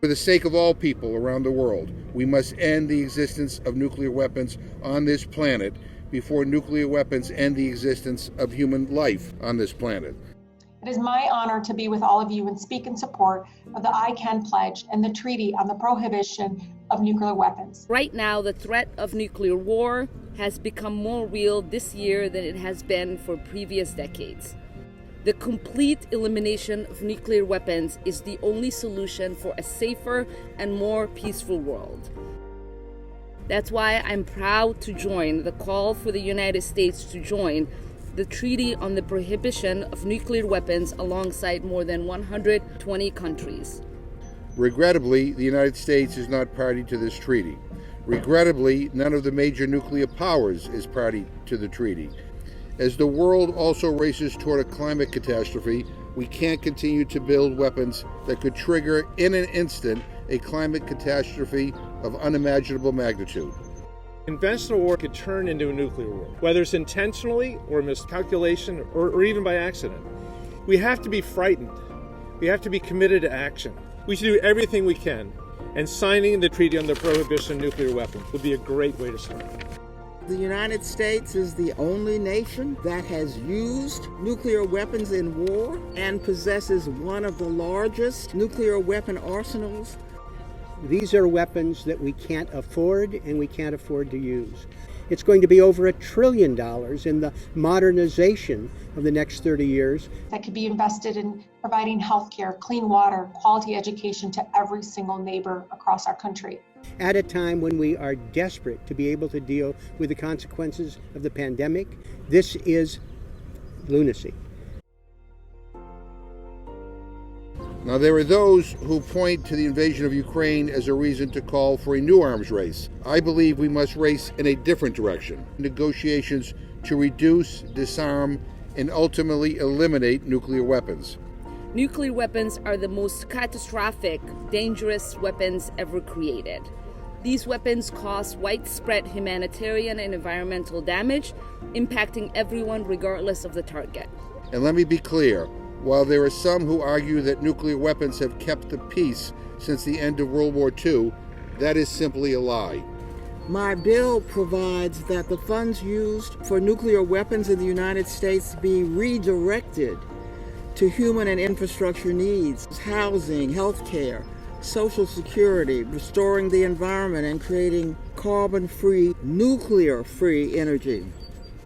For the sake of all people around the world, we must end the existence of nuclear weapons on this planet before nuclear weapons end the existence of human life on this planet. It is my honor to be with all of you and speak in support of the I CAN Pledge and the Treaty on the Prohibition of Nuclear Weapons. Right now, the threat of nuclear war has become more real this year than it has been for previous decades. The complete elimination of nuclear weapons is the only solution for a safer and more peaceful world. That's why I'm proud to join the call for the United States to join the Treaty on the Prohibition of Nuclear Weapons alongside more than 120 countries. Regrettably, the United States is not party to this treaty. Regrettably, none of the major nuclear powers is party to the treaty. As the world also races toward a climate catastrophe, we can't continue to build weapons that could trigger in an instant a climate catastrophe of unimaginable magnitude. Conventional war could turn into a nuclear war, whether it's intentionally or miscalculation or even by accident. We have to be frightened. We have to be committed to action. We should do everything we can, and signing the Treaty on the Prohibition of Nuclear Weapons would be a great way to start. The United States is the only nation that has used nuclear weapons in war and possesses one of the largest nuclear weapon arsenals. These are weapons that we can't afford and we can't afford to use. It's going to be over $1 trillion in the modernization of the next 30 years. That could be invested in providing healthcare, clean water, quality education to every single neighbor across our country. At a time when we are desperate to be able to deal with the consequences of the pandemic, this is lunacy. Now, there are those who point to the invasion of Ukraine as a reason to call for a new arms race. I believe we must race in a different direction. Negotiations to reduce, disarm, and ultimately eliminate nuclear weapons. Nuclear weapons are the most catastrophic, dangerous weapons ever created. These weapons cause widespread humanitarian and environmental damage, impacting everyone regardless of the target. And let me be clear. While there are some who argue that nuclear weapons have kept the peace since the end of World War II, that is simply a lie. My bill provides that the funds used for nuclear weapons in the United States be redirected to human and infrastructure needs, housing, healthcare, Social Security, restoring the environment, and creating carbon-free, nuclear-free energy.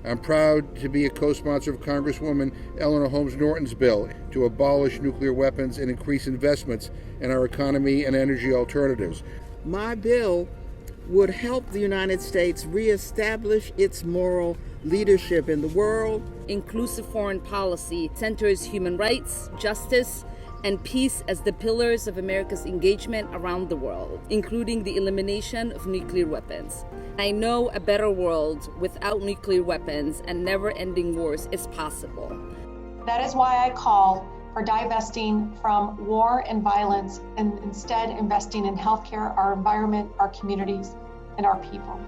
I'm proud to be a co-sponsor of Congresswoman Eleanor Holmes Norton's bill to abolish nuclear weapons and increase investments in our economy and energy alternatives. My bill would help the United States reestablish its moral leadership in the world. Inclusive foreign policy centers human rights, justice, and peace as the pillars of America's engagement around the world, including the elimination of nuclear weapons. I know a better world without nuclear weapons and never-ending wars is possible. That is why I call for divesting from war and violence and instead investing in healthcare, our environment, our communities, and our people.